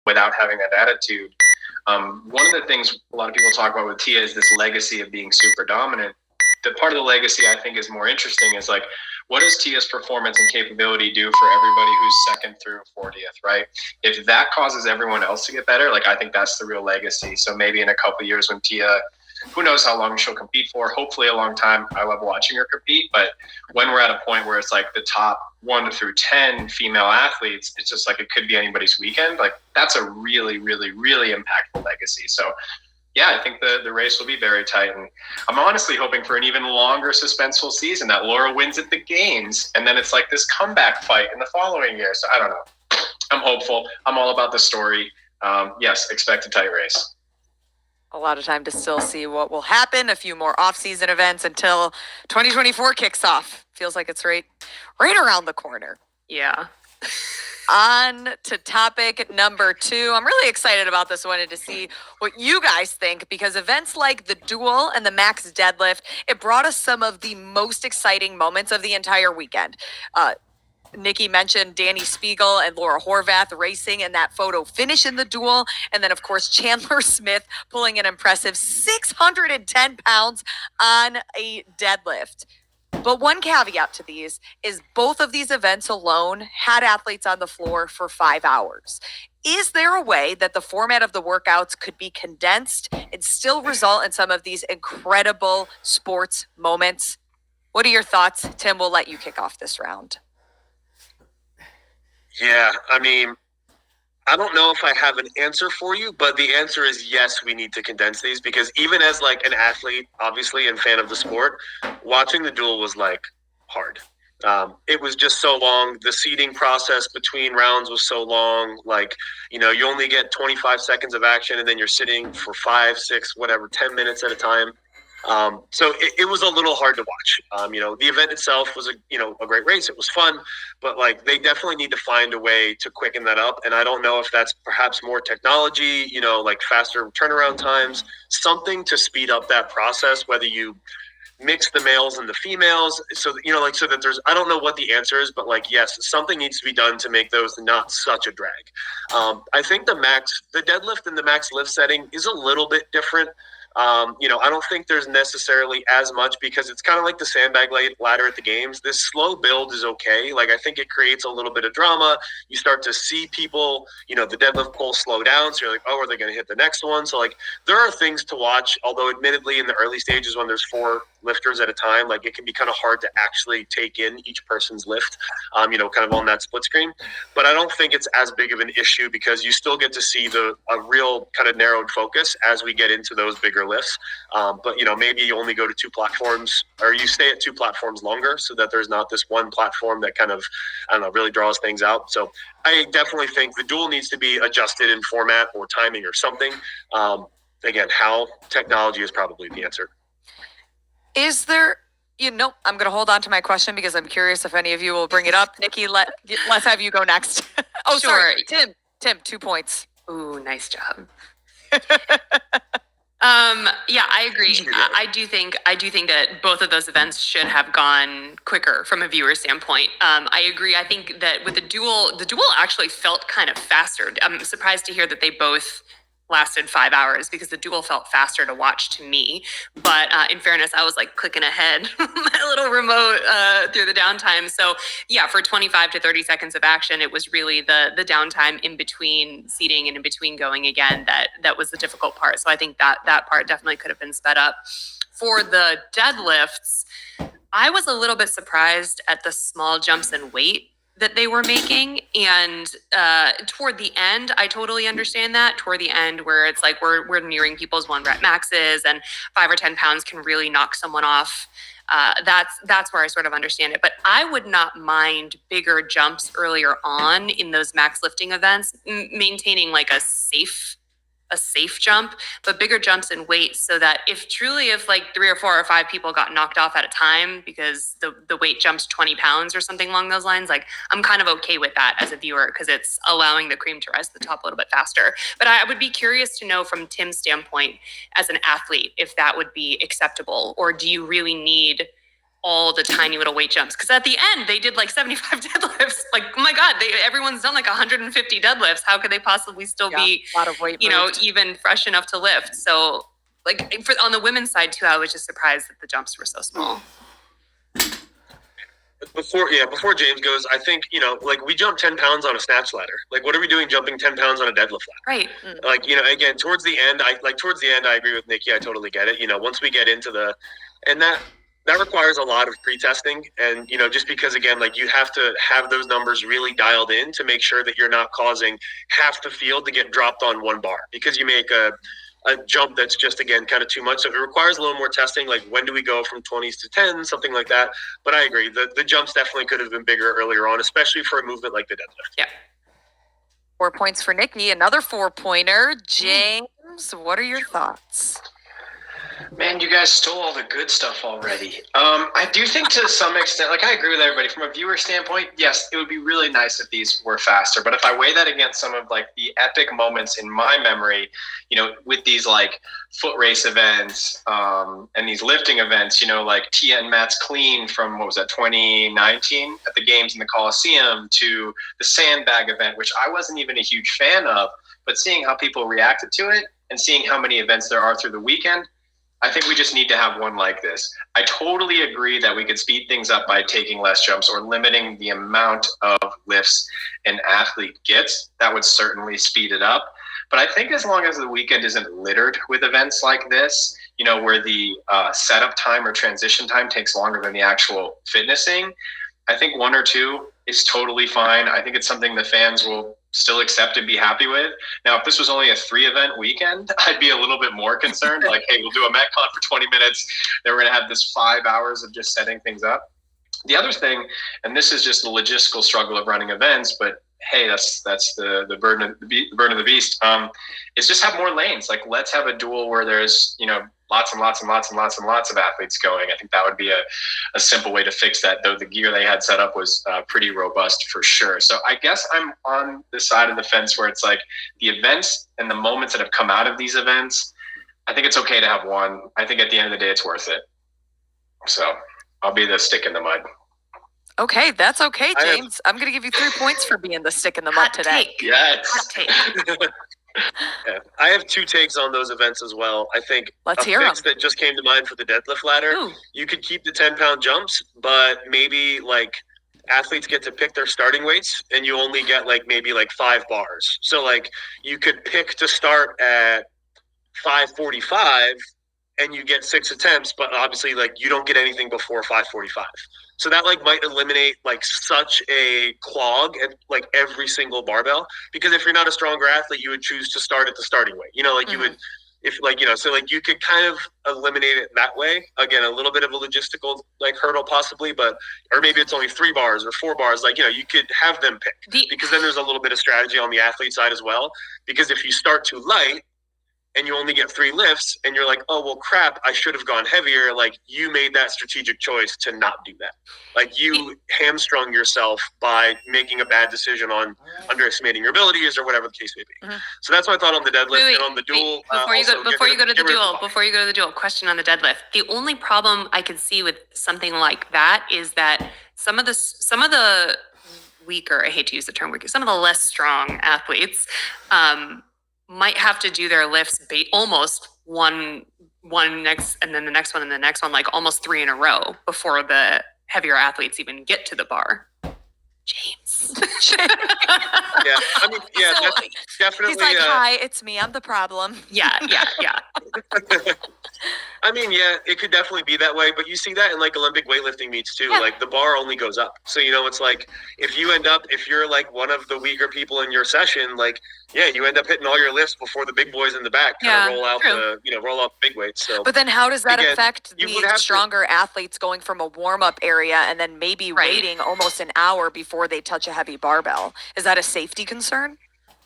without having that attitude. One of the things a lot of people talk about with Tia is this legacy of being super dominant. The part of the legacy I think is more interesting is like, what does Tia's performance and capability do for everybody who's second through 40th, right? If that causes everyone else to get better, like I think that's the real legacy. So maybe in a couple of years when Tia, who knows how long she'll compete for, hopefully a long time. I love watching her compete, but when we're at a point where it's like the top 1 through 10 female athletes, it's just like it could be anybody's weekend. Like that's a really, really, really impactful legacy. So yeah, I think the race will be very tight. And I'm honestly hoping for an even longer suspenseful season, that Laura wins at the games. And then it's like this comeback fight in the following year. So I don't know. I'm hopeful. I'm all about the story. Yes, expect a tight race. A lot of time to still see what will happen. A few more off-season events until 2024 kicks off. Feels like it's right around the corner. Yeah. On to topic number 2. I'm really excited about this one and to see what you guys think, because events like the duel and the max deadlift, it brought us some of the most exciting moments of the entire weekend. Nikki mentioned Danny Spiegel and Laura Horvath racing in that photo finish in the duel. And then, of course, Chandler Smith pulling an impressive 610 pounds on a deadlift. But one caveat to these is both of these events alone had athletes on the floor for 5 hours. Is there a way that the format of the workouts could be condensed and still result in some of these incredible sports moments? What are your thoughts? Tim, we'll let you kick off this round. Yeah, I mean, I don't know if I have an answer for you, but the answer is yes, we need to condense these, because even as like an athlete, obviously, and fan of the sport, watching the duel was like hard. It was just so long. The seeding process between rounds was so long. Like, you know, you only get 25 seconds of action and then you're sitting for 5, 6, whatever, 10 minutes at a time. So it was a little hard to watch. You know, the event itself was a great race. It was fun, but like they definitely need to find a way to quicken that up. And I don't know if that's perhaps more technology, you know, like faster turnaround times, something to speed up that process, whether you mix the males and the females. So, you know, like, so that there's, I don't know what the answer is, but like, yes, something needs to be done to make those not such a drag. I think the deadlift in the max lift setting is a little bit different. You know, I don't think there's necessarily as much, because it's kind of like the sandbag ladder at the games. This slow build is okay. Like, I think it creates a little bit of drama. You start to see people, you know, the deadlift pull slow down. So you're like, oh, are they going to hit the next one? So like, there are things to watch, although admittedly in the early stages when there's 4 lifters at a time, like it can be kind of hard to actually take in each person's lift, you know, kind of on that split screen. But I don't think it's as big of an issue, because you still get to see a real kind of narrowed focus as we get into those bigger lifts. But, you know, maybe you only go to 2 platforms, or you stay at 2 platforms longer, so that there's not this one platform that kind of, I don't know, really draws things out. So I definitely think the duel needs to be adjusted in format or timing or something. Again, how technology is probably the answer. Is there, I'm going to hold on to my question because I'm curious if any of you will bring it up. Nikki, let's have you go next. Oh, sure. Sorry. Tim, 2 points. Ooh, nice job. Yeah, I agree. I do think that both of those events should have gone quicker from a viewer standpoint. I agree. I think that with the duel actually felt kind of faster. I'm surprised to hear that they both lasted 5 hours, because the duel felt faster to watch to me. But in fairness, I was like clicking ahead my little remote through the downtime. So yeah, for 25 to 30 seconds of action, it was really the downtime in between seating and in between going again that was the difficult part. So I think that part definitely could have been sped up. For the deadlifts, I was a little bit surprised at the small jumps in weight that they were making. And toward the end, I totally understand that. Toward the end, where it's like we're nearing people's 1 rep maxes, and 5 or 10 pounds can really knock someone off. That's where I sort of understand it. But I would not mind bigger jumps earlier on in those max lifting events, maintaining like a safe jump, but bigger jumps in weight, so that if like 3 or 4 or 5 people got knocked off at a time because the weight jumps 20 pounds or something along those lines, like I'm kind of okay with that as a viewer, because it's allowing the cream to rise to the top a little bit faster. But I would be curious to know from Tim's standpoint as an athlete if that would be acceptable, or do you really need all the tiny little weight jumps. Because at the end, they did like 75 deadlifts. Like, oh my God, everyone's done like 150 deadlifts. How could they possibly still be, a lot of weight even fresh enough to lift? So like on the women's side too, I was just surprised that the jumps were so small. Before James goes, I think, like we jumped 10 pounds on a snatch ladder. Like, what are we doing jumping 10 pounds on a deadlift ladder? Right. Like, again, towards the end, I agree with Nikki. I totally get it. Once we get into and that requires a lot of pre-testing. And, just because, again, like you have to have those numbers really dialed in to make sure that you're not causing half the field to get dropped on one bar because you make a jump that's just, again, kind of too much. So it requires a little more testing, like when do we go from 20s to 10s, something like that. But I agree, the jumps definitely could have been bigger earlier on, especially for a movement like the deadlift. Yeah. 4 points for Nikki, another 4-pointer. James, what are your thoughts? Man, you guys stole all the good stuff already. I do think to some extent, like I agree with everybody from a viewer standpoint. Yes, it would be really nice if these were faster. But if I weigh that against some of like the epic moments in my memory, with these like foot race events and these lifting events, like Tia and Matt's clean from 2019 at the games in the Coliseum to the sandbag event, which I wasn't even a huge fan of, but seeing how people reacted to it and seeing how many events there are through the weekend, I think we just need to have one like this. I totally agree that we could speed things up by taking less jumps or limiting the amount of lifts an athlete gets. That would certainly speed it up. But I think as long as the weekend isn't littered with events like this, where the setup time or transition time takes longer than the actual fitnessing, I think 1 or 2 is totally fine. I think it's something the fans will still accept and be happy with. Now, if this was only a 3-event weekend, I'd be a little bit more concerned. Like, hey, we'll do a Metcon for 20 minutes. Then we're going to have this 5 hours of just setting things up. The other thing, and this is just the logistical struggle of running events, but hey, that's the burden of the beast. Is just have more lanes. Like, let's have a duel where there's lots and lots and lots and lots and lots of athletes going. I think that would be a simple way to fix that, though the gear they had set up was pretty robust for sure. So I guess I'm on the side of the fence where it's like the events and the moments that have come out of these events, I think it's okay to have one. I think at the end of the day, it's worth it. So I'll be the stick in the mud. Okay, that's okay, James. I'm going to give you 3 points for being the stick in the mud today. Yes. Hot take. Yeah, I have 2 takes on those events as well. I think Let's hear fix them. that just came to mind for the deadlift ladder. Ooh. You could keep the 10-pound jumps, but maybe like athletes get to pick their starting weights and you only get like maybe like 5 bars. So like you could pick to start at 545 and you get 6 attempts, but obviously like you don't get anything before 545. So that like might eliminate like such a clog at like every single barbell, because if you're not a stronger athlete, you would choose to start at the starting weight. You would, if like, so like you could kind of eliminate it that way. Again, a little bit of a logistical like hurdle possibly, but, or maybe it's only 3 bars or 4 bars. Like, you could have them pick because then there's a little bit of strategy on the athlete side as well. Because if you start too light, and you only get 3 lifts and you're like, oh, well, crap, I should have gone heavier. Like you made that strategic choice to not do that. Like you hamstrung yourself by making a bad decision on underestimating your abilities or whatever the case may be. Mm-hmm. So that's my thought on the deadlift and on the duel. Before you go to the duel, question on the deadlift. The only problem I could see with something like that is that some of the weaker, I hate to use the term weaker, some of the less strong athletes, might have to do their lifts almost one next and then the next one and the next one, like almost 3 in a row before the heavier athletes even get to the bar. James. Yeah, I mean, yeah, So, that's definitely. He's like, hi, it's me. I'm the problem. Yeah. I mean, yeah, it could definitely be that way, but you see that in like Olympic weightlifting meets too. Yeah. Like the bar only goes up. So, it's like if you're like one of the weaker people in your session, like, yeah, you end up hitting all your lifts before the big boys in the back kind of roll out the big weights. So, But then how does that again, affect you would the have stronger athletes going from a warm-up area and then maybe waiting almost an hour before they touch a heavy barbell? Is that a safety concern?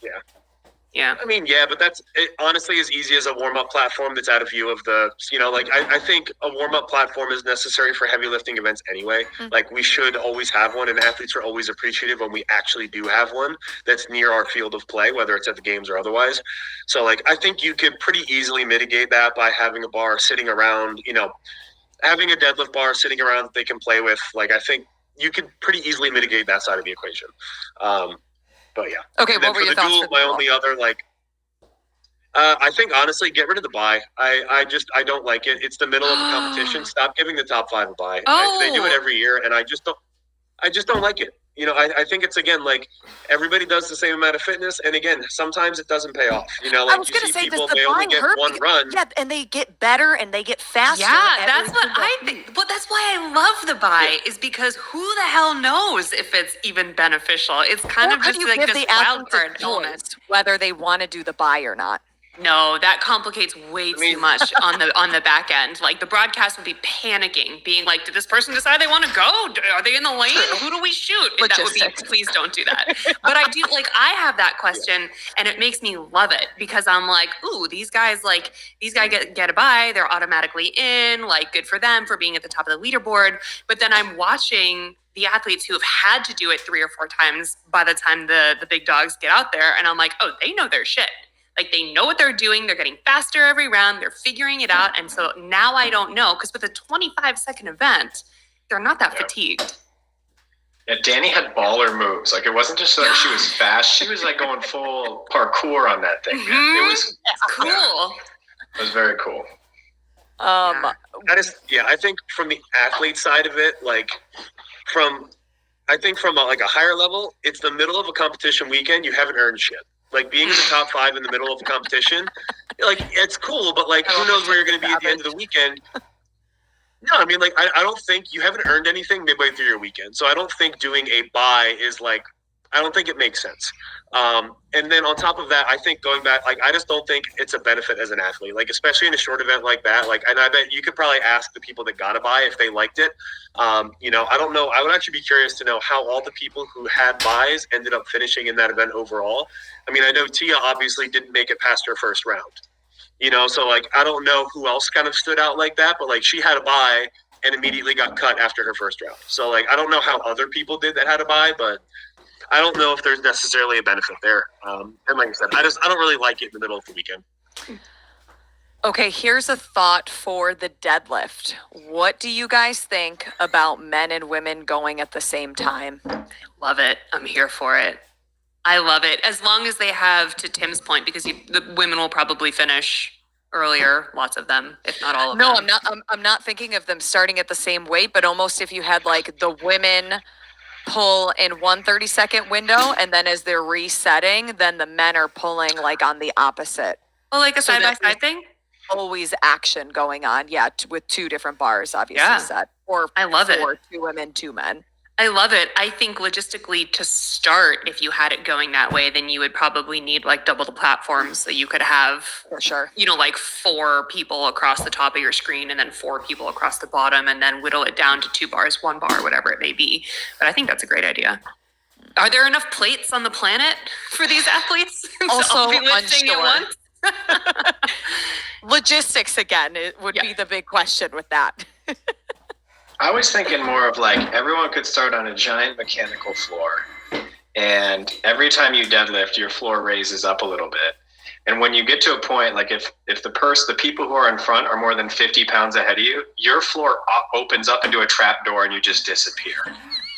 Yeah. I mean, yeah, but that's honestly as easy as a warm-up platform that's out of view of the, I think a warm-up platform is necessary for heavy lifting events anyway. Mm-hmm. Like we should always have one, and athletes are always appreciative when we actually do have one that's near our field of play, whether it's at the games or otherwise. So like, I think you could pretty easily mitigate that by having a bar sitting around, having a deadlift bar sitting around that they can play with, like I think you could pretty easily mitigate that side of the equation. But yeah. Okay, And then what were for your the thoughts duel, for the my duel? only other I think honestly, get rid of the bye. I don't like it. It's the middle of the competition. Stop giving the top 5 a bye. They do it every year, and I just don't like it. You know, I think it's again like everybody does the same amount of fitness, and again, sometimes it doesn't pay off. You know, I like was you gonna see say, people does the they only buying get hurt? one run. Yeah, and they get better and they get faster. Yeah, every that's what single I think. But that's why I love the buy is because who the hell knows if it's even beneficial? It's kind Or of could just you like give this the wild athletes a card choice element. whether they want to do the buy or not? No, that complicates way too much on the back end. Like the broadcast would be panicking, being like, "Did this person decide they want to go? Are they in the lane? Who do we shoot?" And that would be, Logistics. please don't do that. But I do I have that question, and it makes me love it because I'm like, "Ooh, these guys get a bye. They're automatically in. Like, good for them for being at the top of the leaderboard." But then I'm watching the athletes who have had to do it 3 or 4 times by the time the big dogs get out there, and I'm like, "Oh, they know their shit." Like they know what they're doing. They're getting faster every round. They're figuring it out. And so now I don't know because with a 25-second event, they're not that fatigued. Yeah, Danny had baller moves. Like it wasn't just like she was fast. She was like going full parkour on that thing. Man. It was cool. Yeah, it was very cool. I think from the athlete side of it, I think from a higher level, it's the middle of a competition weekend. You haven't earned shit. Like being in the top 5 in the middle of a competition, like it's cool, but like who knows where you're going to be at the end of the weekend? No, I mean I don't think you haven't earned anything midway through your weekend. So I don't think doing a buy is I don't think it makes sense. And then on top of that, I think going back, I just don't think it's a benefit as an athlete, especially in a short event like that. And I bet you could probably ask the people that got a buy if they liked it. You know, I don't know. I would actually be curious to know how all the people who had buys ended up finishing in that event overall. I mean, I know Tia obviously didn't make it past her first round. You know, so I don't know who else kind of stood out like that, but she had a buy and immediately got cut after her first round. So I don't know how other people did that had a buy, but I don't know if there's necessarily a benefit there. And like I said, I don't really like it in the middle of the weekend. Okay, here's a thought for the deadlift. What do you guys think about men and women going at the same time? Love it. I'm here for it. I love it. As long as they have, to Tim's point, because the women will probably finish earlier, lots of them, if not all of them. No, I'm not thinking of them starting at the same weight, but almost if you had the women pull in 1 30-second window, and then as they're resetting, then the men are pulling on the opposite. Oh, like a So side-by-side thing? Always action going on, yeah, with 2 different bars, obviously set. Or I love it. 2 women, 2 men. I love it. I think logistically to start, if you had it going that way, then you would probably need double the platforms so you could have, For sure. 4 people across the top of your screen and then 4 people across the bottom and then whittle it down to 2 bars, 1 bar, whatever it may be. But I think that's a great idea. Are there enough plates on the planet for these athletes? Also to all be lifting unsure. at once? Logistics again, it would be the big question with that. I was thinking more of everyone could start on a giant mechanical floor, and every time you deadlift, your floor raises up a little bit. And when you get to a point, if the people who are in front are more than 50 pounds ahead of you, your floor opens up into a trap door and you just disappear.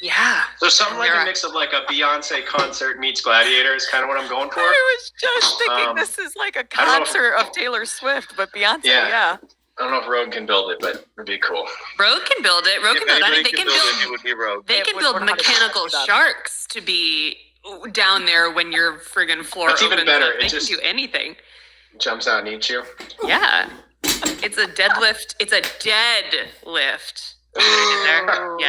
Yeah. So something a mix of a Beyonce concert meets Gladiator is kind of what I'm going for. I was just thinking this is a concert of Taylor Swift, but Beyonce, yeah. I don't know if Rogue can build it, but it'd be cool. Rogue can build it. Rogue can build it. I mean, they can build it. It would be Rogue. They can build mechanical sharks to be down there when your friggin' floor That's opens even better. Up. They It can just do anything. jumps out and eats you. Yeah. It's a deadlift. It's a dead lift. There? Yeah.